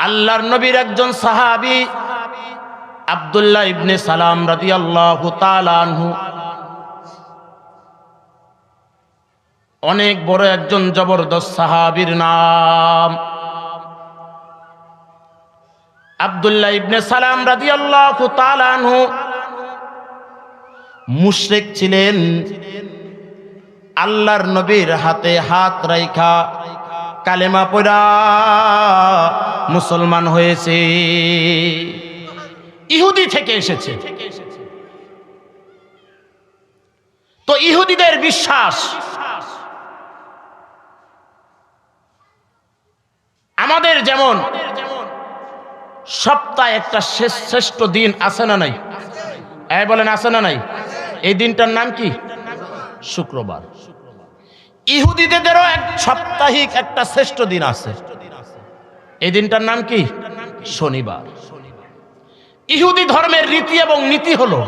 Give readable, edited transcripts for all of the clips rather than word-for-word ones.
আল্লাহর নবীর একজন সাহাবী আব্দুল্লাহ ইবনে সালাম রাদিয়াল্লাহু তাআলা আনহু অনেক বড় একজন জবরদস্ত সাহাবীর নাম। আব্দুল্লাহ ইবনে সালাম রাদিয়াল্লাহু তাআলা আনহু মুশরিক ছিলেন। আল্লাহর নবীর হাতে হাত রাইখা কালেমা পড়া মুসলমান হয়েছে, ইহুদি থেকে এসেছে। তো ইহুদিদের বিশ্বাস আমাদের যেমন সপ্তাহে একটা শ্রেষ্ঠ দিন আছে না নাই? এই বলেন আছে না নাই? এই দিনটার নাম কি? শুক্রবার। ইহুদিদেরও এক সাপ্তাহিক একটা শ্রেষ্ঠ দিন আছে, এই দিনটার নাম কি? শনিবার। ইহুদি ধর্মের রীতি এবং নীতি হলো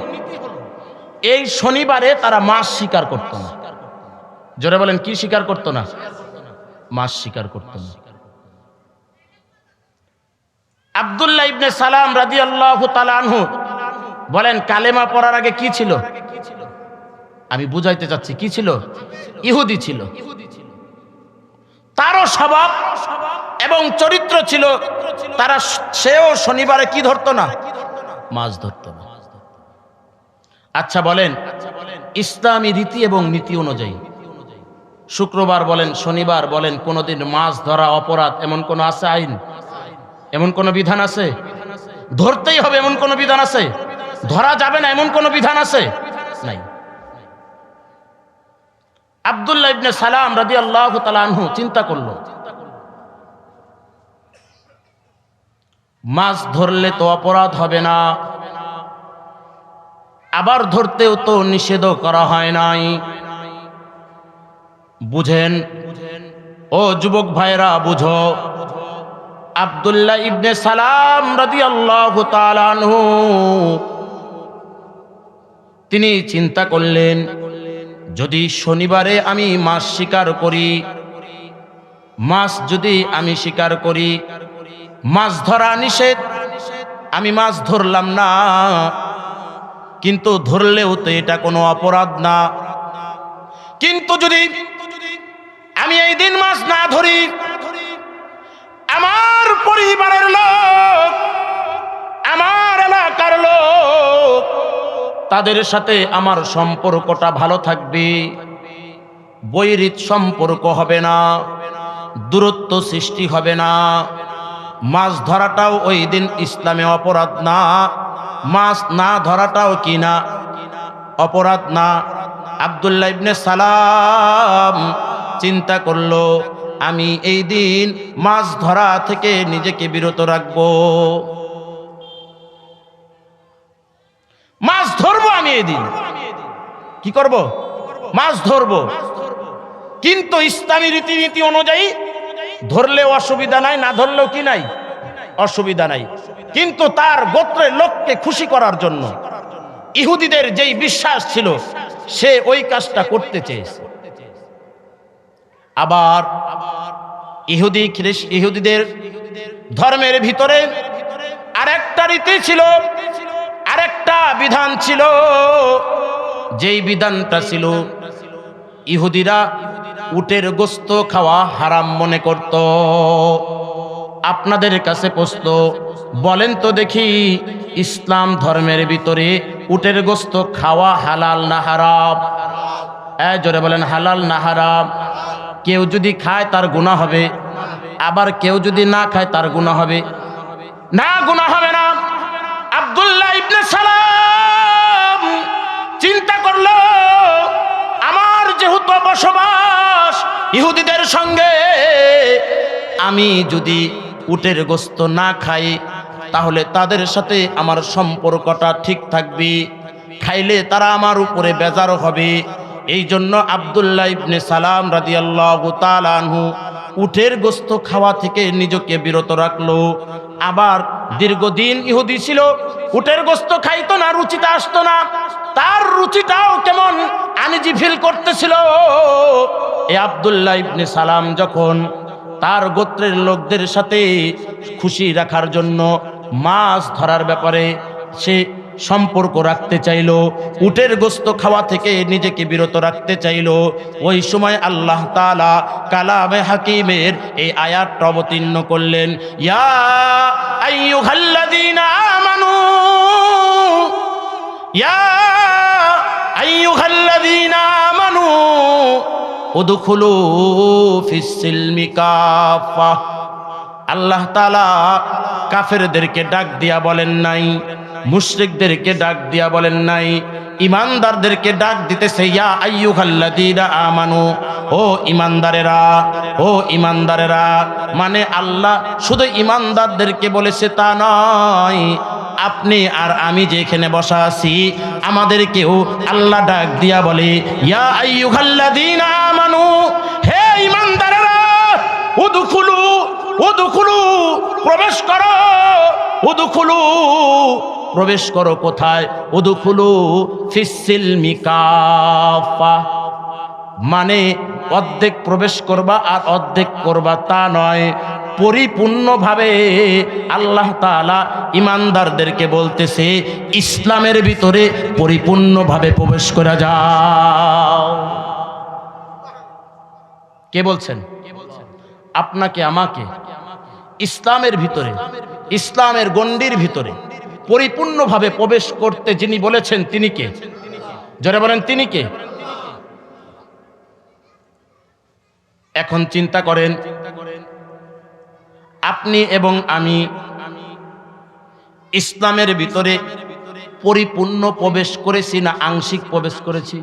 এই শনিবারে তারা মাছ শিকার করত না। জোরে বলেন, কি শিকার করত না? মাছ শিকার করত না। আব্দুল্লাহ ইবনে সালাম রাদিয়াল্লাহু তাআলা আনহু বলেন, কালেমা পড়ার আগে কি ছিল? আমি বুঝাইতে চাচ্ছি, কি ছিল? ইহুদি ছিল। তারও স্বভাব এবং চরিত্র ছিল, সেও শনিবারে কি ধরতো না? মাছ ধরতো না। আচ্ছা বলেন, ইসলামী রীতি এবং নীতি অনুযায়ী শুক্রবার বলেন, শনিবার বলেন, কোনদিন মাছ ধরা অপরাধ এমন কোন আছে আইন? এমন কোন বিধান আছে? ধরতেই হবে এমন কোন বিধান আছে? ধরা যাবে না এমন কোন বিধান আছে? নাই। আব্দুল্লাহ ইবনে সালাম রাদিয়াল্লাহু তাআলা আনহু চিন্তা করলো, মাছ ধরলে তো অপরাধ হবে না, আবার ধরতেও তো নিষেধ করা হয় নাই। বুঝেন ও যুবক ভাইরা, বুঝো। আব্দুল্লাহ ইবনে সালাম রাদিয়াল্লাহু তাআলা আনহু তিনি চিন্তা করলেন, যদি শনিবারে আমি মাছ শিকার করি, মাছ যদি আমি শিকার করি, মাছ ধরা নিষেধ, আমি মাছ ধরলাম না, কিন্তু ধরলেও তো এটা কোনো অপরাধ না। কিন্তু যদি আমি এই দিন মাছ না ধরি, আমার পরিবারের লোক, আমার এলাকার লোক, তাদের সাথে আমার সম্পর্কটা ভালো থাকবে, বৈরিত সম্পর্ক হবে না, দূরত্ব সৃষ্টি হবে না। মাছ ধরাটাও ওই দিন ইসলামে অপরাধ না, মাছ না ধরাটাও কি না? অপরাধ না। আব্দুল্লাহ ইবনে সালাম চিন্তা করলো, আমি এই দিন মাছ ধরা থেকে নিজেকে বিরত রাখবো, মাছ ধরবো। আমি এই দিন কি করব? মাছ ধরবো। কিন্তু ইসলামী রীতিনীতি অনুযায়ী ধরলেও অসুবিধা নাই, না ধরলেও কি নাই? অসুবিধা নাই। কিন্তু তার গোত্রের লোককে খুশি করার জন্য, ইহুদিদের যেই বিশ্বাস ছিল, সে ওই কাজটা করতে চেয়েছে। আবার ইহুদিদের ধর্মের ভিতরে আরেকটা রীতি ছিল, আরেকটা বিধান ছিল। যেই বিধানটা ছিল, ইহুদিরা উটের গোশত খাওয়া হারাম মনে করত। আপনাদের কাছে প্রশ্ন, বলেন তো দেখি, ইসলাম ধর্মের ভিতরে উটের গোশত খাওয়া হালাল না হারাম? জোরে বলেন, হালাল না হারাম? কেউ যদি খায় তার গুনাহ হবে, আবার কেউ যদি না খায় তার গুনাহ হবে না? গুনাহ হবে না। আব্দুল্লাহ ইবনে সালাম চিন্তা করলো, আমার যেহেতু বসবাস ইহুদিদের সঙ্গে, আমি যদি উটের গোশত না খাই, তাহলে তাদের সাথে আমার সম্পর্কটা ঠিক থাকবে, খাইলে তারা আমার উপরে বেজার হবে। এই জন্য আব্দুল্লাহ ইবনে সালাম রাদিয়াল্লাহু তাআলা আনহু উটের গোশত খাওয়া থেকে নিজেকে বিরত রাখলো। আবার দীর্ঘদিন ইহুদি ছিল, উটের গোশত খাইতো না, রুচিটা আসতো না, তার রুচিটাও কেমন আনইজি ফিল করতেছিল। এই আব্দুল্লাহ ইবনে সালাম যখন তার গোত্রের লোকদের সাথে খুশি রাখার জন্য মাছ ধরার ব্যাপারে সে সম্পর্ক রাখতে চাইল, উটের গোস্ত খাওয়া থেকে নিজেকে বিরত রাখতে চাইল। ওই সময় আল্লাহ তাআলা কালামে হাকিমের এই আয়াতটা অবতীর্ণ করলেন, ইয়া আইয়ুহাল্লাযীনা আমানু, ইয়া আইয়ুহাল্লাযীনা আমানু উদখুলু ফিস-সিলমি কাফা। আল্লাহ তাআলা কাফেরদেরকে ডাক দিয়া বলেন নাই, মুশরিকদেরকে ডাক দিয়া বলেন নাই, ইমানদারদেরকে ডাক দিতেছে, ইয়া আইয়ুহাল্লাযীনা আমানু, ও ইমানদারেরা, ও ইমানদারেরা। মানে আল্লাহ শুধু ইমানদারদেরকে বলেছে তা নয়, আপনি আর আমি যেখানে বসা আছি আমাদেরকেও আল্লাহ ডাক দিয়া বলে, ইয়া আইয়ুহাল্লাযীনা আমানু, হে ইমানদারেরা, উদখুলু, উদখুলু, প্রবেশ করো, উদখুলু, প্রবেশ করো কোথায়? উদখুলু ফিস-সিলমি কাফা। মানে অর্ধেক প্রবেশ করবা আর অর্ধেক করবা তা নয়, পরিপূর্ণভাবে আল্লাহ তাআলা ইমানদারদেরকে বলতেছে ইসলামের ভিতরে পরিপূর্ণভাবে প্রবেশ করা যাও। কে বলছেন? আপনাকে আমাকে ইসলামের ভিতরে, ইসলামের গণ্ডির ভিতরে পরিপূর্ণভাবে প্রবেশ করতে যিনি বলেছেন তিনি কে? জোরে বলেন, তিনি কে? এখন চিন্তা করেন, আপনি এবং আমি ইসলামের ভিতরে পরিপূর্ণ প্রবেশ করেছি না আংশিক প্রবেশ করেছি?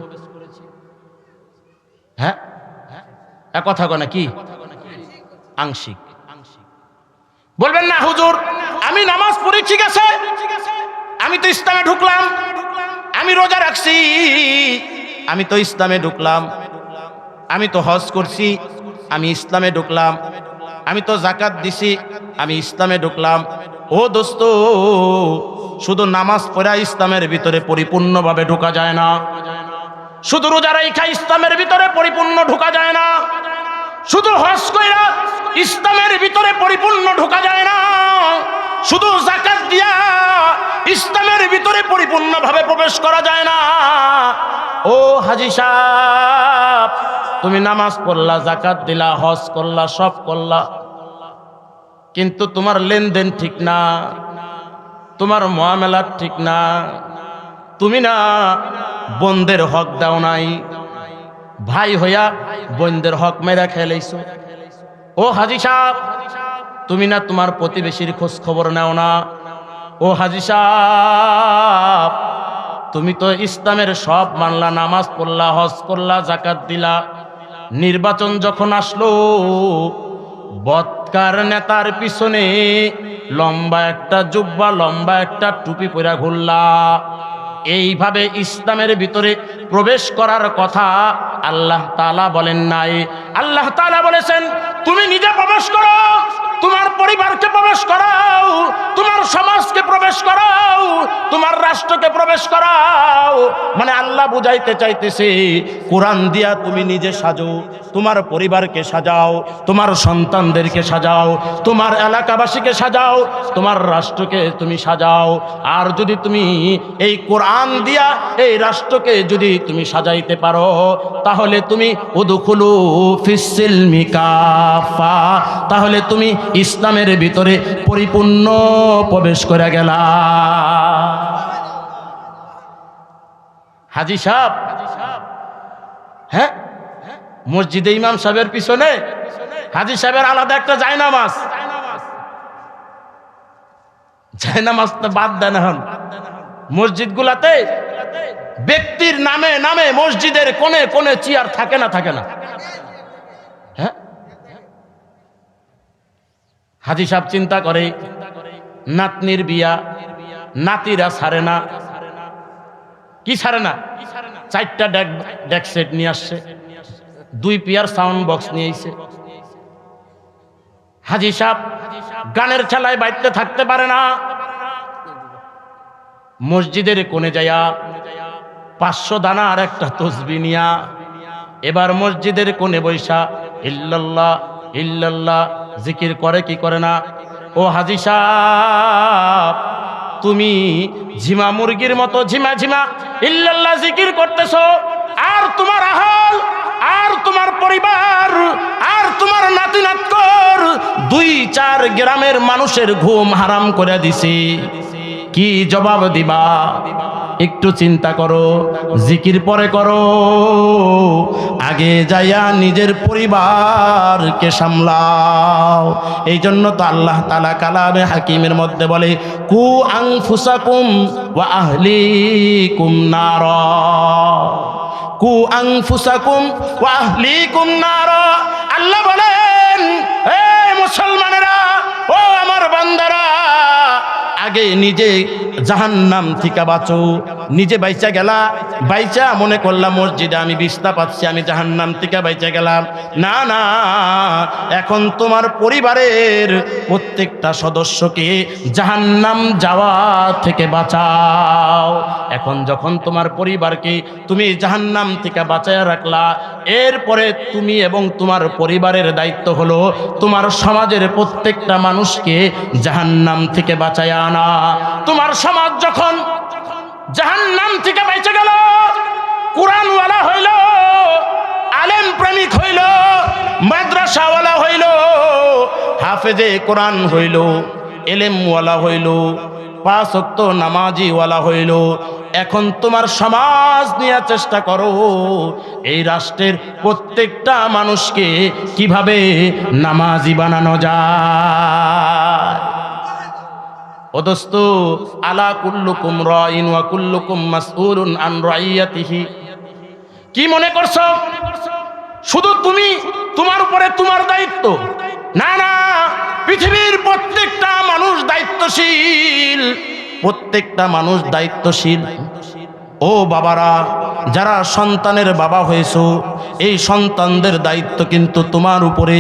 হ্যাঁ, এক কথা কয় না কি? আংশিক। বলবেন না হুজুর আমি নামাজ পড়ি, ঠিক আছে, আমি তো ইসলামে ঢুকলাম, আমি রোজা রাখছি, আমি তো ইসলামে ঢুকলাম, আমি তো হজ করছি, আমি ইসলামে ঢুকলাম, আমি তো যাকাত দিছি, আমি ইসলামে ঢুকলাম। ও দোস্ত, শুধু নামাজ পড়া ইসলামের ভিতরে পরিপূর্ণভাবে ঢোকা যায় না, শুধু রোজা রাখা ইসলামের ভিতরে পরিপূর্ণ ঢোকা যায় না, শুধু হজ কইরা ইসলামের ভিতরে পরিপূর্ণ ঢোকা যায় না, শুধু যাকাত দিয়া ইসলামের ভিতরে পরিপূর্ণভাবে প্রবেশ করা যায় না। ও হাজী সাহেব, তুমি নামাজ পড়লা, যাকাত দিলা, হজ করলা, সব করলা, কিন্তু তোমার লেনদেন ঠিক না, তোমার মুআমালা ঠিক না, তুমি না বন্দের হক দাও নাই, ভাই হইয়া বন্দের হক মেরা খেলাইছো। ও হাজী সাহেব, তুমি না তোমার প্রতিবেশীর খোঁজ খবর নাও না। ও হাজী সাহেব, তুমি তো ইসলামের সব মানলা, নামাজ পড়লা, হজ করলা, যাকাত দিলা, নির্বাচন যখন আসলো বদকার নেতার পিছনে লম্বা একটা জুব্বা, লম্বা একটা টুপি পরা ঘুরলা। এইভাবে ইসলামের ভিতরে প্রবেশ করার কথা আল্লাহ তাআলা বলেন নাই। আল্লাহ তাআলা বলেছেন তুমি নিজে প্রবেশ করো, তোমার পরিবারকে প্রবেশ করাও, তোমার সমাজকে প্রবেশ করাও, তোমার রাষ্ট্রকে প্রবেশ করাও। মানে আল্লাহ বুঝাইতে চাইতেছে কোরআন দিয়া তুমি নিজে সাজো, তোমার পরিবারকে সাজাও, তোমার সন্তানদেরকে সাজাও, তোমার এলাকাবাসীকে সাজাও, তোমার রাষ্ট্রকে তুমি সাজাও। আর যদি তুমি এই কোরআন দিয়া এই রাষ্ট্রকে যদি তুমি সাজাইতে পারো, তাহলে তুমি উদখুলু ফিস-সিলমি কাফা, তাহলে তুমি ইসলামের ভিতরে পরিপূর্ণ প্রবেশ করে গেলা। হাজী সাহেব, হ্যাঁ, মসজিদে ইমাম সাহেবের পিছনে হাজী সাহেবের আলাদা একটা জায়নামাজ, জায়নামাজ তো বাদ দেন। এখন মসজিদ গুলাতে ব্যক্তির নামে নামে মসজিদের কোণে কোণে চেয়ার থাকে না, থাকে না? হ্যাঁ, হাজী সাহেব চিন্তা করে নাতনির বিয়া, নাতিরা ছাড়ে না, কি ছাড়ে না? 4টা ডেক সেট নিয়ে আসছে, 2 পেয়ার সাউন্ড বক্স নিয়ে এসে। হাজী সাহেব গানের ছেলায় বাইতে থাকতে পারে না, মসজিদের কোণে যাইয়া 500 দানা আর একটা তসবিহ নিয়া এবার মসজিদের কোণে বৈশা ইল্লাল্লাহ ইল্লাল্লাহ জিকির করে কি করে না? ও হাজী সাহেব, তুমি ঝিমা মুরগির মতো ঝিমা ঝিমা ইল্লাল্লাহ জিকির করতেছো, আর তোমার আহল, আর তোমার পরিবার, আর তোমার নাতি নাতকর 2-4 গ্রামের মানুষের ঘুম হারাম করে দিছি, কি জবাব দিবা? একটু চিন্তা করো, জিকির পরে করো, আগে যাইয়া নিজের পরিবারকে সামলাও। এই জন্য তো আল্লাহ তাআলা কালামে হাকিমের মধ্যে বলে, কু আনফুসাকুম ওয়া আহলিকুম নারা, কু আনফুসাকুম ওয়া আহলিকুম নারা। আল্লাহ বলেন, হে মুসলমানেরা, ও আমার বান্দারা, আগে নিজে জাহান্নাম থেকে বাঁচো। নিজে বাইচা গেলা, বাইচা মনে করলাম মসজিদে আমি বিছনা পাচ্ছি, আমি জাহান্নাম থেকে বাইচা গেলাম। না না, এখন তোমার পরিবারের প্রত্যেকটা সদস্যকে জাহান্নাম যাওয়া থেকে বাঁচাও। এখন যখন তোমার পরিবারকে তুমি জাহান্নাম থেকে বাঁচায়া রাখলা, এরপরে তুমি এবং তোমার পরিবারের দায়িত্ব হলো তোমার সমাজের প্রত্যেকটা মানুষকে জাহান্নাম থেকে বাঁচায়া আনা। তোমার সমাজ যখন জাহান্নাম থেকে বেঁচে গেল, কোরআনওয়ালা হইল, আলেম প্রেমিক হইল, মাদ্রাসাওয়ালা হইল, হাফেজে কোরআন হইল, এলেমওয়ালা হইল, 5 ওয়াক্ত নামাজিওয়ালা হইল। এখন তোমার সমাজ নিয়ে চেষ্টা করো এই রাষ্ট্রের প্রত্যেকটা মানুষকে কিভাবে নামাজি বানানো যায়। ও দোস্ত, আলা কুল্লুকুম রাইন ওয়া কুল্লুকুম মাসউলুন আন রাইয়াতিহি। কি মনে করছো শুধু তুমি, তোমার উপরে তোমার দায়িত্ব? না না, পৃথিবীর প্রত্যেকটা মানুষ দায়িত্বশীল, প্রত্যেকটা মানুষ দায়িত্বশীল। ও বাবারা, যারা সন্তানের বাবা হয়েছো, এই সন্তানদের দায়িত্ব কিন্তু তোমার উপরে।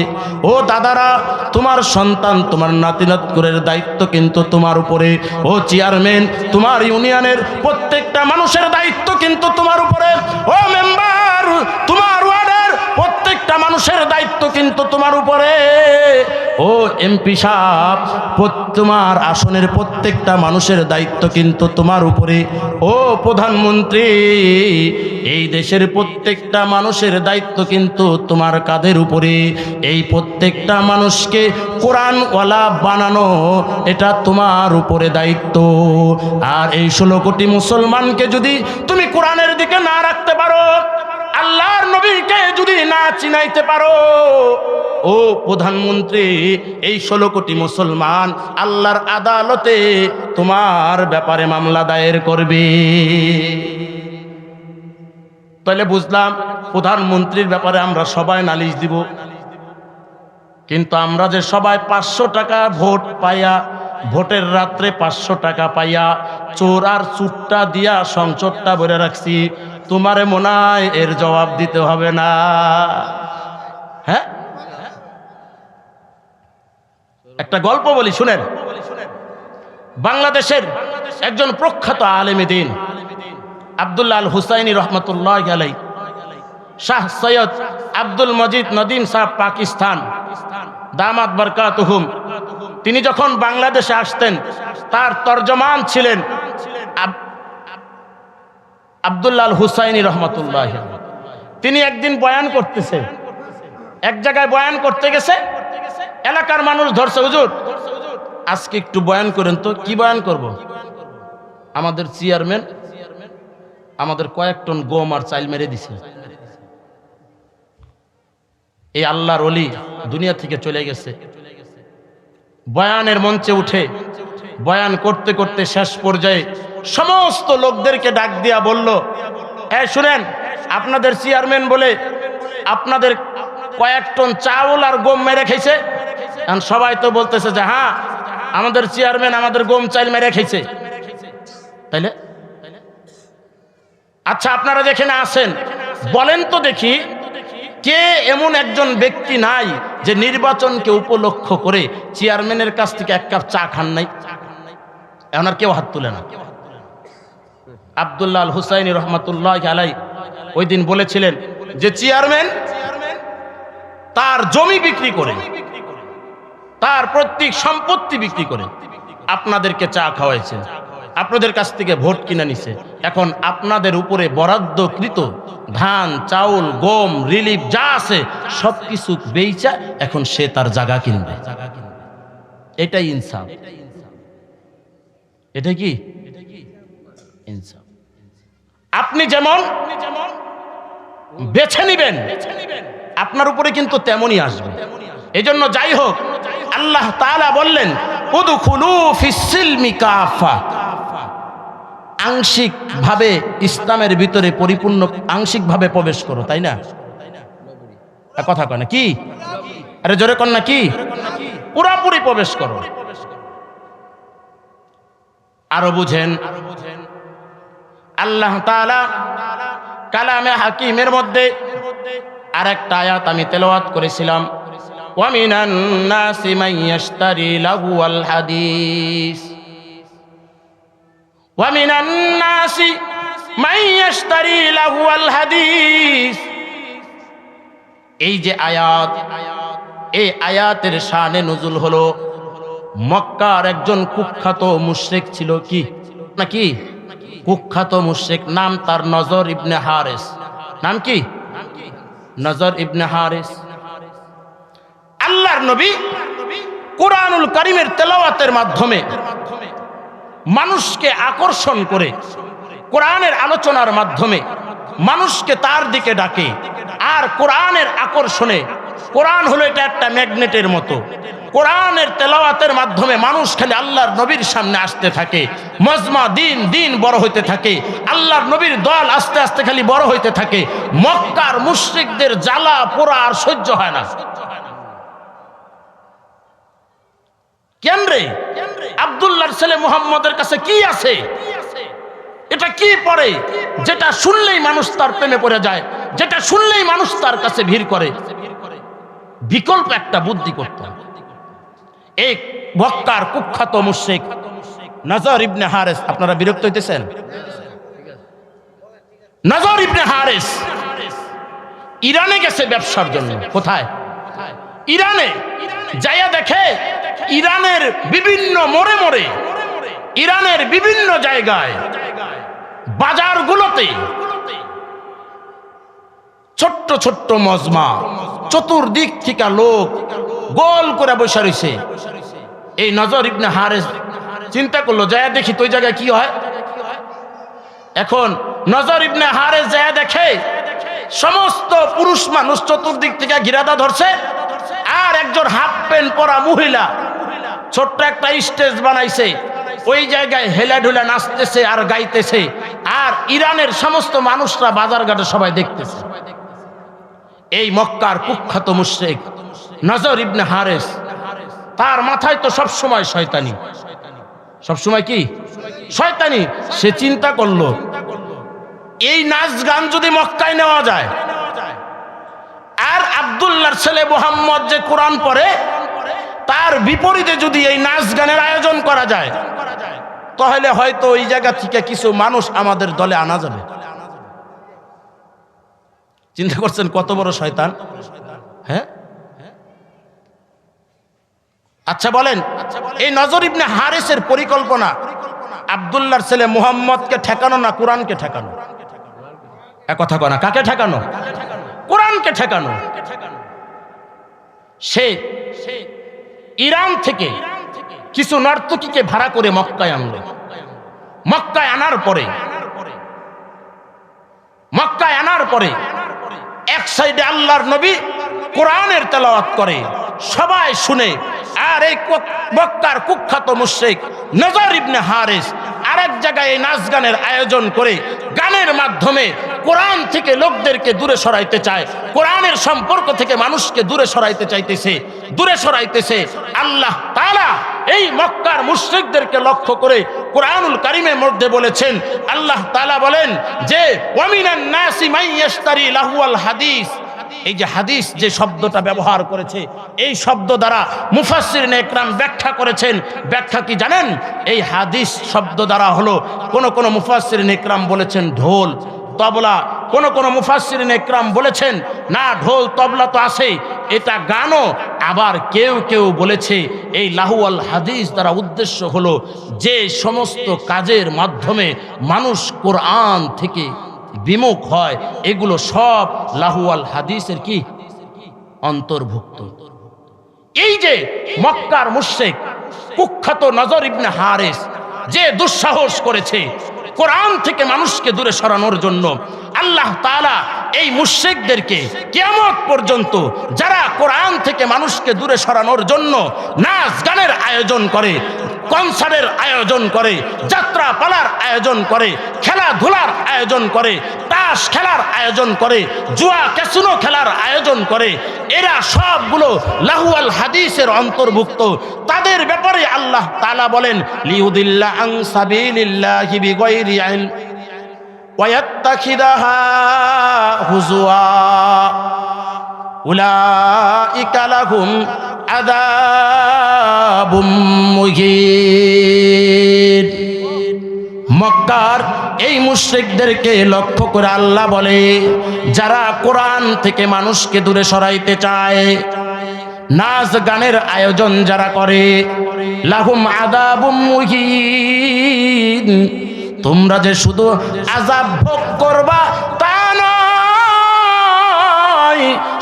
ও দাদারা, তোমার সন্তান, তোমার নাতি নাতকুরের দায়িত্ব কিন্তু তোমার উপরে। ও চেয়ারম্যান, তোমার ইউনিয়নের প্রত্যেকটা মানুষের দায়িত্ব কিন্তু তোমার উপরে। ও মেম্বার, তোমার ওয়ার্ডের প্রত্যেকটা মানুষের দায়িত্ব কিন্তু তোমার উপরে। ও এমপি সাহেব, তোমার আসনের প্রত্যেকটা মানুষের দায়িত্ব কিন্তু তোমার উপরে। ও প্রধানমন্ত্রী, এই দেশের প্রত্যেকটা মানুষের দায়িত্ব কিন্তু তোমার কাঁধের উপরে। এই প্রত্যেকটা মানুষকে কোরআনওয়ালা বানানো, এটা তোমার উপরে দায়িত্ব। আর এই 16 কোটি মুসলমানকে যদি তুমি কোরআনের দিকে না রাখতে পারো, আল্লাহর নবীকে যদি না চিনাইতে পারো, ও প্রধানমন্ত্রী, এই 16 কোটি মুসলমান আল্লাহর আদালতে তোমার ব্যাপারে মামলা দায়ের করবে। তাহলে বুঝলাম প্রধানমন্ত্রীর ব্যাপারে আমরা সবাই নালিশ দিব, কিন্তু আমরা যে সবাই 500 টাকা ভোট পাইয়া, ভোটের রাত্রে 500 টাকা পাইয়া চোর আর চুট্টা দিয়া সংসদটা ভরে রাখছি, তোমারে মনে হয় এর জবাব দিতে হবে না? হ্যাঁ, একটা গল্প বলি, শুনেন। বাংলাদেশের একজন প্রখ্যাত আলেমে দ্বীন আব্দুল্লাহ আল হুসাইনি রহমতুল্লাহ আলাইহি, শাহ সৈয়দ আব্দুল মজিদ নদীম সাহেব পাকিস্তান দামাত বরকাতুহুম, তিনি যখন বাংলাদেশে আসতেন, তার তর্জমান ছিলেন আব্দুল্লাহ আল হুসাইনি রহমতুল্লাহ। তিনি একদিন বয়ান করতেছে, এক জায়গায় বয়ান করতে গেছে, এলাকার মানুষ ধরছে, হুজুর আজকে একটু বয়ান করেন তো। কি বয়ান করব? আমাদের চেয়ারম্যান আমাদের কয়েক টন গম আর চাল মেরে দিছে, এই আল্লাহর ওলি দুনিয়া থেকে চলে গেছে। বয়ানের মঞ্চে উঠে বয়ান করতে করতে শেষ পর্যায়ে সমস্ত লোকদেরকে ডাক দিয়া বলল, এই শুনেন, আপনাদের চেয়ারম্যান বলে আপনাদের কয়েক টন চাউল আর গম মেরে খেয়েছে। এখন সবাই তো বলতেছে যে হ্যাঁ, আমাদের চেয়ারম্যান আমাদের গম চাল মেরে খেয়েছে। তাইলে আচ্ছা, আপনারা যেখানে আছেন বলেন তো দেখি, কে এমন একজন ব্যক্তি নাই যে নির্বাচনকে উপলক্ষ করে চেয়ারম্যানের কাছ থেকে 1 কাপ চা খান নাই? এখন আর কেউ হাত তুলে না। আব্দুল্লাহ আল হুসাইনি রহমতুল্লাহ আলাইহি ওই দিন বলেছিলেন যে চেয়ারম্যান তার জমি বিক্রি করে, তার প্রত্যেক সম্পত্তি বিক্রি করে আপনাদেরকে চা খাওয়াইছে, আপনাদের কাছ থেকে ভোট কিনে নিছে। এখন আপনাদের উপরে বরাদ্দকৃত ধান, চাউল, গম, রিলিফ যা আছে সবকিছু বেচা এখন সে তার জায়গা কিনবে। এটাই ইনসাফ। এটা কি ইনসাফ? আপনি যেমন বেছে নিবেন আপনার উপরে কিন্তু তেমনই আসবে। এজন্য যাই হোক, আল্লাহ তাআলা বললেন উদখুলু ফিস-সিলমি কাফা, আংশিক ভাবে ইসলামের ভিতরে পরিপূর্ণ আংশিক ভাবে প্রবেশ করো, তাই না? কথা কয় না কি? আরে জোরে কর না কি? পুরাপুরি প্রবেশ করো। আরো বুঝেন, আল্লাহ তাআলা কালামে হাকিমের মধ্যে আরেকটা আয়াত আমি তেলাওয়াত করেছিলাম, ওয়া মিনান নাসি মান ইয়াশতারি লাহুয়াল হাদিস, ওয়া মিনান নাসি মান ইয়াশতারি লাহুয়াল হাদিস। এই যে আয়াত, এই আয়াতের শানে নুজুল হলো মক্কার একজন কুখ্যাত মুশরিক ছিল, কি নাকি কুখ্যাত মুশরিক, নাম তার নজর ইবনে হারিস। নাম কি? নজর ইবনে হারিস। আল্লাহর নবী কুরআনুল কারীমের তেলাওয়াতের মাধ্যমে মানুষকে আকর্ষণ করে, কোরআনের আলোচনার মাধ্যমে মানুষকে তার দিকে ডাকে। আর কোরআনের আকর্ষণে, কোরআন হলো এটা একটা ম্যাগনেটের মতো, কোরআনের তেলাওয়াতের মাধ্যমে মানুষ খালি আল্লাহর নবীর সামনে আসতে থাকে, মজমা দিন দিন বড় হইতে থাকে, আল্লাহর নবীর দল আস্তে আস্তে খালি বড় হইতে থাকে। মক্কার মুশরিকদের জ্বালা পোড়া আর সহ্য হয় না। কেন রে? আব্দুল্লাহর ছেলে মুহাম্মদের কাছে কি আছে, এটা কি পড়ে যেটা শুনলেই মানুষ তার প্রেমে পড়ে যায়, যেটা শুনলেই মানুষ তার কাছে ভিড় করে? বিকল্প একটা বুদ্ধি করতেন। এই মক্কার কুখ্যাত মুশরিক নজর ইবনে হারিস, আপনারা বিরক্ত হইতেছেন? নজর ইবনে হারিস ইরানে গেছে ব্যবসার জন্য। কোথায়? ইরানে। যাইয়া দেখে ইরানের বিভিন্ন মোড়ে মোড়ে, ইরানের বিভিন্ন জায়গায়, বাজারগুলোতে ছোট্ট ছোট্ট মজমা, চতুর্দিক থেকে লোক গোল করে বসে রয়েছে। এই নজর ইবনে হারিস চিন্তা করলো, যায় দেখি তো ওই জায়গায় কি হয়। এখন নজর ইবনে হারিস যায় দেখে সমস্ত পুরুষ মানুষ চতুর্দিক থেকে ঘিরাদা ধরছে, আর একজন হাফ প্যান্ট পরা মহিলা ছোট্ট একটা স্টেজ বানাইছে, ওই জায়গায় হেলা ঢুলা নাচতেছে আর গাইতেছে, আর ইরানের সমস্ত মানুষরা বাজারঘাটে সবাই দেখতেছে। এই মক্কার কুখ্যাত মুশরিক নজর ইবনে হারিস, তার মাথায় তো সব সময় শয়তানি, সব সময় কি শয়তানি। সে চিন্তা করলো, এই নাচ গান যদি মক্কায় নেওয়া যায়, আর আব্দুল্লাহর ছেলে মুহাম্মদ যে কোরআন পড়ে তার বিপরীতে যদি এই নাচ গানের আয়োজন করা যায়, তাহলে হয়তো ওই জায়গা থেকে কিছু মানুষ আমাদের দলে আনা যাবে। চিন্তা করছেন কত বড় শয়তান? হ্যাঁ, আচ্ছা বলেন, এই নজর ইবনে হারিসের পরিকল্পনা আব্দুল্লাহর ছেলে মুহাম্মদকে ঠেকানো না কোরআনকে ঠেকানো? এক কথা কয় না, কাকে ঠেকানো? কোরআনকে ঠেকানো। সে ইরান থেকে কিছু নর্তকীকে ভাড়া করে মক্কায় আনলো। মক্কায় আনার পরে এক সাইডে আল্লাহর নবী কোরআনের তেলাওয়াত করে, সবাই শুনে, আর এই মক্কার কুখ্যাত মুশরিক নজর ইবনে হারিস আরেক জায়গায় নাচ গানের আয়োজন করে গানের মাধ্যমে কোরআন থেকে লোকদেরকে দূরে সরাইতে চায়, কোরআনের সম্পর্ক থেকে মানুষকে দূরে সরাইতে সরাইতেছে। আল্লাহ তাআলা এই মক্কার মুশরিকদেরকে লক্ষ্য করে কোরআনুল কারীমের মধ্যে বলেছেন, আল্লাহ তাআলা বলেন যে ওয়া মিনান নাসি মান ইয়াশতারি লাহুয়াল হাদিস। এই যে হাদিস যে শব্দটা ব্যবহার করেছে, এই শব্দ দ্বারা মুফাসসিরিনে ইকরাম ব্যাখ্যা করেছেন। ব্যাখ্যা কি জানেন? এই হাদিস শব্দ দ্বারা হলো, কোন মুফাসসিরিনে ইকরাম বলেছেন ঢোল, তবলা, কোন মুফাসসিরিনে ইকরাম বলেছেন না ঢোল তবলা তো আছেই, এটা গানও। আবার কেউ কেউ বলেছে এই লাহুয়াল হাদিস দ্বারা উদ্দেশ্য হলো যে সমস্ত কাজের মাধ্যমে মানুষ কোরআন থেকে বিমুখ হয়, এগুলো সব লাহুয়াল হাদিসের কি অন্তর্ভুক্ত। এই যে মক্কার মুশরিক কুখ্যাত নজর ইবনে হারিস যে দুঃসাহস করেছে কোরআন থেকে মানুষকে দূরে সরানোর জন্য, আল্লাহ তাআলা এই মুশরিকদেরকে কিয়ামত পর্যন্ত যারা কোরআন থেকে মানুষকে দূরে সরানোর জন্য নাচ গানের আয়োজন করে, কনসার্টের আয়োজন করে, যাত্রা পালার আয়োজন করে, খেলাধুলার আয়োজন করে, তাস খেলার আয়োজন করে, জুয়া ক্যাসিনো খেলার আয়োজন করে, এরা সবগুলো লাহুয়াল হাদিসের অন্তর্ভুক্ত। তাদের ব্যাপারে আল্লাহ তাআলা বলেন লিউদিল্লা আন সাবিলিল্লাহি বিগাইরি ইলম ওয়ায়াত্তাখিদাহা হুজুয়া উলাইকা লাহুম আযাবুম মুহিন। মক্কার এই মুশরিকদেরকে লক্ষ্য করে আল্লাহ বলে, যারা কোরআন থেকে মানুষকে দূরে সরাইতে চায়, নাচ গানের আয়োজন যারা করে, লাহুম আযাবুম মুহিন, তোমরা যে শুধু আযাব ভোগ করবা তা নয়,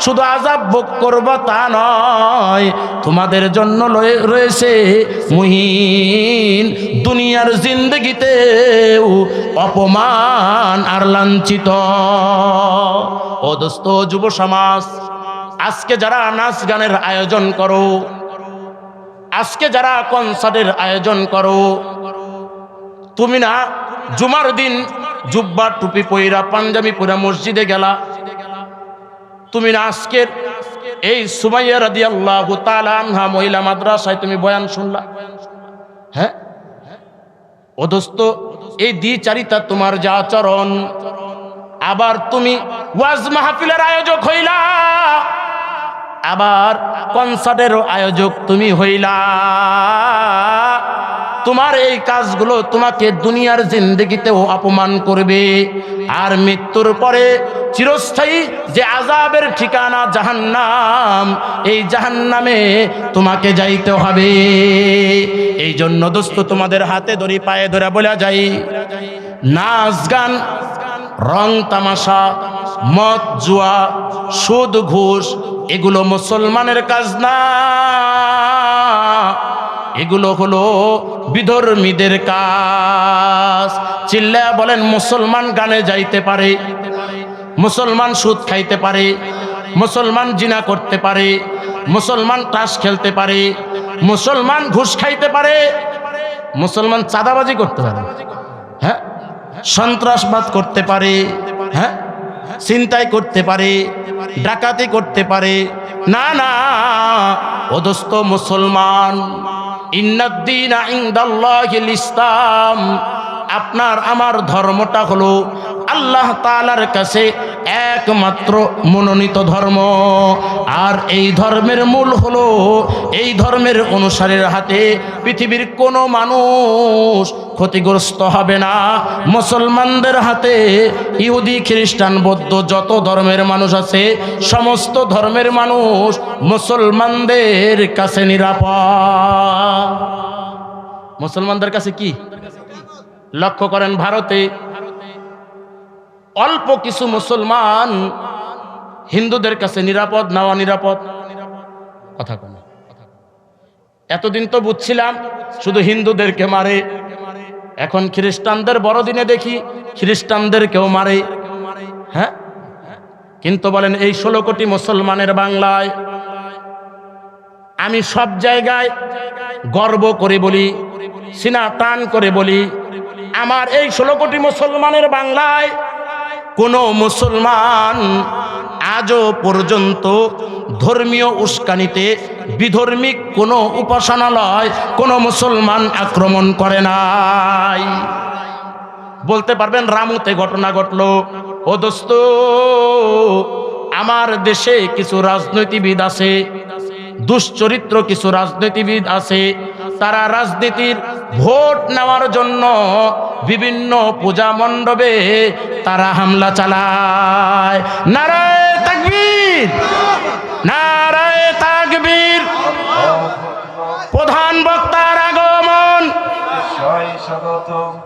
শুধু আযাব ভোগ করবা তা নয়, তোমাদের জন্য রয়েছে মুহিন, দুনিয়ার জিন্দেগিতেও অপমান আর লাঞ্ছিত। ও দোস্ত, যুব সমাজ, আজকে যারা নাচ গানের আয়োজন করো, আজকে যারা কনসার্টের আয়োজন করো, তুমি না জুমার দিন জুব্বা টুপি পইরা পাঞ্জাবি পইরা মসজিদে গেলা, তুমি না আজকের এই সুমাইয়া রাদিয়াল্লাহু তাআলা আনহা মহিলা মাদ্রাসায় তুমি বয়ান শুনলা? হ্যাঁ ও দোস্ত, এই দ্বিচারিতা তোমার যে আচরণ, আবার তুমি ওয়াজ মাহফিলের আয়োজক হইলা, আবার কনসার্টের আয়োজক তুমি হইলা, তোমার এই কাজগুলো তোমাকে দুনিয়ার জিন্দেগিতেও অপমান করবে, আর মৃত্যুর পরে চিরস্থায়ী যে আযাবের ঠিকানা জাহান্নাম, এই জাহান্নামে তোমাকে যাইতে হবে। এই জন্য দোস্ত, তোমাদের হাতে ধরি পায়ে ধরে বলা যায়, নাচ গান, রং তামাশা, মদ জুয়া, সুদ ঘুষ, এগুলো মুসলমানের কাজ না, এগুলো হলো বিধর্মীদের কাজ। চিল্লায়া বলেন, মুসলমান গানে যাইতে পারে, মুসলমান সুদ খাইতে পারে, মুসলমান জিনা করতে পারে, মুসলমান তাস খেলতে পারে, মুসলমান ঘুষ খাইতে পারে, মুসলমান চাঁদাবাজি করতে পারে, হ্যাঁ, সন্ত্রাসবাদ করতে পারে, হ্যাঁ, ছিনতাই করতে পারে, ডাকাতি করতে পারে না। না ও দোস্ত, মুসলমান, ইন্নাদ-দীনা ইনদাল্লাহিল ইসলাম, আপনার আমার ধর্মটা হলো আল্লাহ তাআলার কাছে একমাত্র মনোনীত ধর্ম। আর এই ধর্মের মূল হলো, এই ধর্মের অনুসারীর হাতে পৃথিবীর কোনো মানুষ ক্ষতিগ্রস্ত হবে না। মুসলমানদের হাতে ইহুদি, খ্রিস্টান, বৌদ্ধ যত ধর্মের মানুষ আছে, সমস্ত ধর্মের মানুষ মুসলমানদের কাছে নিরাপদ। মুসলমানদের কাছে কি? লক্ষ্য করেন, ভারতে অল্প কিছু মুসলমান হিন্দুদের কাছে নিরাপদ না অনিরাপদ? কথা বলে। এতদিন তো বুঝছিলাম শুধু হিন্দুদেরকে মারে, এখন খ্রিস্টানদের বড়দিনে দেখি খ্রিস্টানদেরকেও মারে। হ্যাঁ, কিন্তু বলেন এই 16 কোটি মুসলমানের বাংলায় আমি সব জায়গায় গর্ব করে বলি, সিনা টান করে বলি, আমার এই 16 কোটি মুসলমানের বাংলায় কোনো মুসলমান আজও পর্যন্ত ধর্মীয় উস্কানিতে বিধর্মিক কোনো উপাসনালয় কোনো মুসলমান আক্রমণ করে নাই। বলতে পারবেন রামুতে ঘটনা ঘটলো? ও দোস্ত, আমার দেশে কিছু রাজনীতিবিদ আছে, দুশ্চরিত্র কিছু রাজনীতিবিদ আছে, তারা রাজনীতির ভোট নেওয়ার জন্য বিভিন্ন পূজা মণ্ডপে তারা হামলা চালায়। নারায়ে তাকবীর, নারায়ে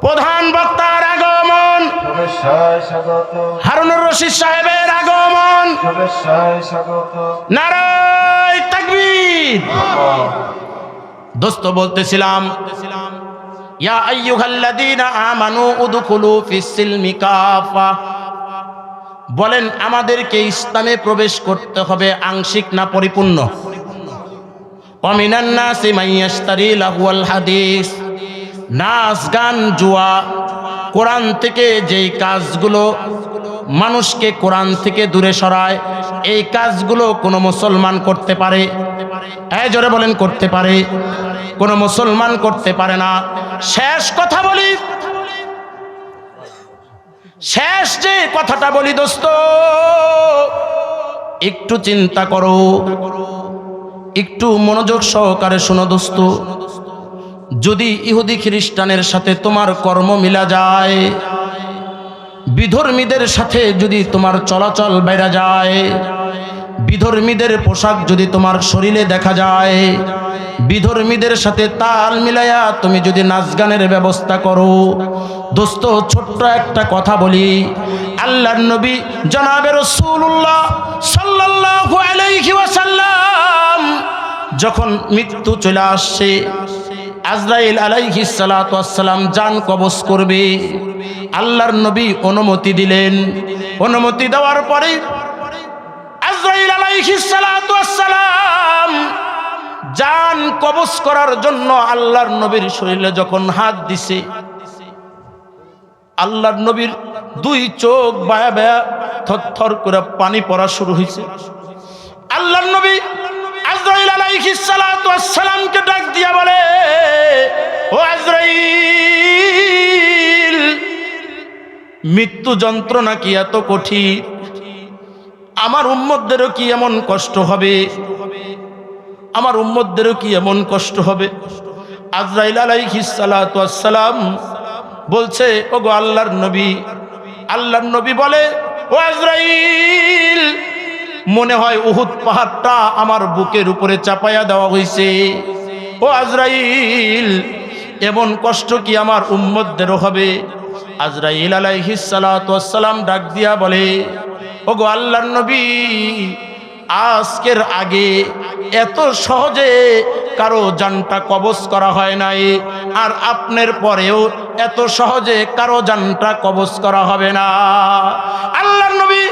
প্রধান বক্তার আগমন, হারুনুর রশিদ সাহেবের আগমন, নারায়ে তাকবীর। দোস্ত বলতেছিলাম, ইয়া আইয়ুহাল্লাযীনা আমানু উদখুলু ফিস-সিলমি কাফা, বলেন আমাদেরকে ইসলামে প্রবেশ করতে হবে আংশিক না পরিপূর্ণ? ওয়া মিনান নাসি মান ইয়াশতারি লাহওয়াল হাদিস, নাচ গান জুয়া, কোরআন থেকে যেই কাজগুলো মানুষকে কোরআন থেকে দূরে সরায়, এই কাজগুলো কোনো মুসলমান করতে পারে? এই জোরে বলেন, করতে পারে? কোনো মুসলমান করতে পারে না। শেষ কথা বলি, শেষ যে কথাটা বলি দোস্ত, একটু চিন্তা করো, একটু মনোযোগ সহকারে শোনো দোস্ত। যদি ইহুদি খ্রিস্টানের সাথে তোমার কর্ম মিলা যায়, বিধর্মীদের সাথে যদি তোমার চলাচল বেড়া যায়, বিধর্মীদের পোশাক যদি তোমার শরীরে দেখা যায়, বিধর্মীদের সাথে তাল মিলাইয়া তুমি যদি নাচ গানের ব্যবস্থা করো, দোস্ত ছোট্ট একটা কথা বলি, আল্লাহর নবী জনাবে রাসূলুল্লাহ সাল্লাল্লাহু আলাইহি ওয়াসাল্লাম যখন মৃত্যু চলে আসছে, আজরাইল আলাইহিস সালাতু ওয়াস সালাম জান কবজ করবে, আল্লাহর নবী অনুমতি দিলেন। অনুমতি দেওয়ার পরে আজরাইল আলাইহিস সালাতু ওয়াস সালাম জান কবজ করার জন্য আল্লাহর নবীর শরীরে যখন হাত দিছে, আল্লাহর নবীর দুই চোখ বায়া বায়া থরথর করে পানি পড়া শুরু হয়েছে। আল্লাহর নবী আজরাইল আলাইহিস সালাতু ওয়াস সালামকে ডাক দিয়া বলে, ও আজরাইল, মৃত্যু যন্ত্রণা কি এত কঠিন? আমার উম্মতদেরও কি এমন কষ্ট হবে? আমার উম্মতদেরও কি এমন কষ্ট হবে? আজরাইল আলাইহিস সালাতু ওয়াস সালাম বলছে, ওগো আল্লাহর নবী। আল্লাহর নবী বলে, ও আজরাইল, মনে হয় উহুদ পাহাড়টা আমার বুকের উপরে চাপাইয়া দেওয়া হয়েছে। ও আজরাইল, এমন কষ্ট কি আমার উম্মতদেরও হবে? আজরাইল আলাইহিস সালাতু ওয়াস সালাম ডাক দিয়া বলে, ওগো আল্লাহর নবী, আজকের আগে এত সহজে কারো জানটা কবজ করা হয় নাই, আর আপনার পরেও এত সহজে কারো জানটা কবজ করা হবে না। আল্লাহর নবী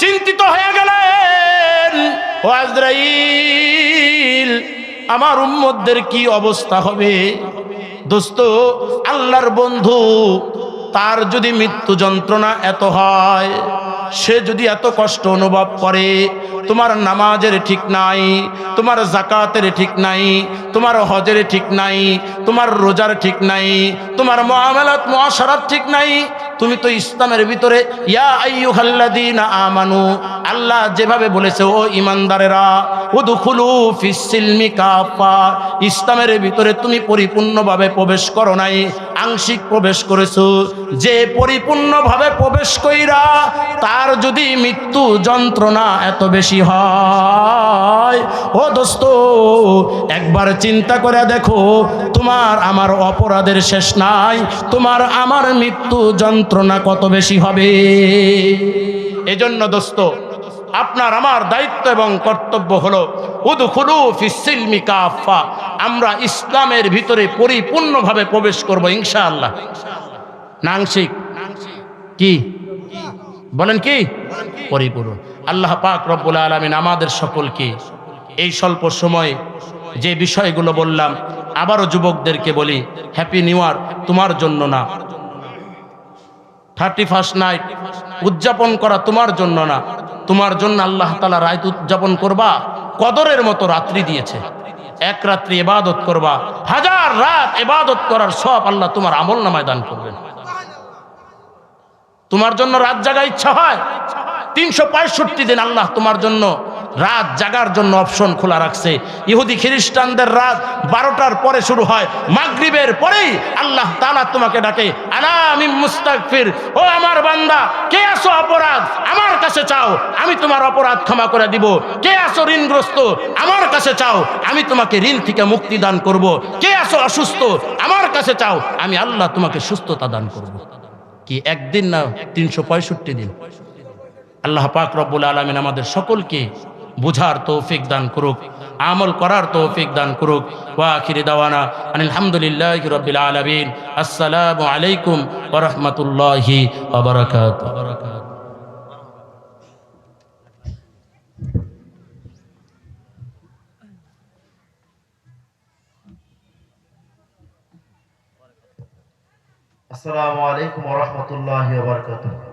চিন্তিত হয়ে গেলেন, ও আজরাইল, আমার উম্মতদের কি অবস্থা হবে? দোস্ত, আল্লাহর বন্ধু, তার যদি মৃত্যু যন্ত্রণা এত হয়, সে যদি এত কষ্ট অনুভব করে, তোমার নামাজের ঠিক নাই, তোমার যাকাতের ঠিক নাই, তোমার হজের ঠিক নাই, তোমার রোজার ঠিক নাই, তোমার মুআমালাত মুআশারাত ঠিক নাই, তুমি তো ইসলামের ভিতরে ইয়া আইয়ুহাল্লাযীনা আমানু, আল্লাহ যেভাবে বলেছে, ও ঈমানদারেরা, উদখুলু ফিস-সিলমি কাফা, ইসলামের ভিতরে তুমি পরিপূর্ণভাবে প্রবেশ করো নাই, আংশিক প্রবেশ করেছো। যে পরিপূর্ণভাবে প্রবেশ কইরা তার যদি মৃত্যু যন্ত্রণা এত বেশি হয়, ও দোস্ত, একবার চিন্তা করে দেখো, তোমার আমার অপরাধের শেষ নাই, তোমার আমার মৃত্যু যন্ত্রণা কত বেশি হবে। এজন্য দোস্ত, আপনার আমার দায়িত্ব এবং কর্তব্য হলো উদখুলু ফিস-সিলমি কাফা, আমরা ইসলামের ভিতরে পরিপূর্ণভাবে প্রবেশ করব ইনশাআল্লাহ। নাংশিক কি বলেন? কি পরিপূর্ণ? আল্লাহ পাক রব্বুল আলামিন আমাদের সকলকে এই স্বল্প সময়ে যে বিষয়গুলো বললাম, আবারও যুবকদেরকে বলি, হ্যাপি নিউ ইয়ার তোমার জন্য না, 31st নাইট উদযাপন করা তোমার জন্য না, তোমার জন্য আল্লাহ তাআলা রাত উদযাপন করবা, কদরের মতো রাত্রি দিয়েছে, এক রাত্রি ইবাদত করবা, 1000 রাত ইবাদত করার সওয়াব আল্লাহ তোমার আমলনামায় দান করবেন। তোমার জন্য রাত জাগা ইচ্ছা হয়, 365 দিন আল্লাহ তোমার জন্য রাত জাগার জন্য অপশন খোলা রাখছে। ইহুদি খ্রিস্টানদের রাত 12টার পরে শুরু হয়, মাগরিবের পরেই আল্লাহ তাআলা তোমাকে ডাকে, আলা আমি মুস্তাগফির। ও আমার বান্দা, কে আছো অপরাধ, আমার কাছে চাও, আমি তোমার অপরাধ ক্ষমা করে দিব। কে আছো ঋণগ্রস্ত, আমার কাছে চাও, আমি তোমাকে ঋণ থেকে মুক্তি দান করব। কে আছো অসুস্থ, আমার কাছে চাও, আমি আল্লাহ তোমাকে সুস্থতা দান করব। কি একদিন না 365 দিন? আল্লাহ পাক রব্বুল আলামিন আমাদের সকলকে বুঝার তৌফিক দান করুক, আমল করার তৌফিক দান করুক। ওয়া আখিরি দাওয়ানা আনিল হামদুলিল্লাহি রাব্বিল আলামিন। আসসালামু আলাইকুম ওয়া রাহমাতুল্লাহি ওয়া বারাকাতুহু। আসসালামু আলাইকুম ওয়া রাহমাতুল্লাহি ওয়া বারাকাতুহু।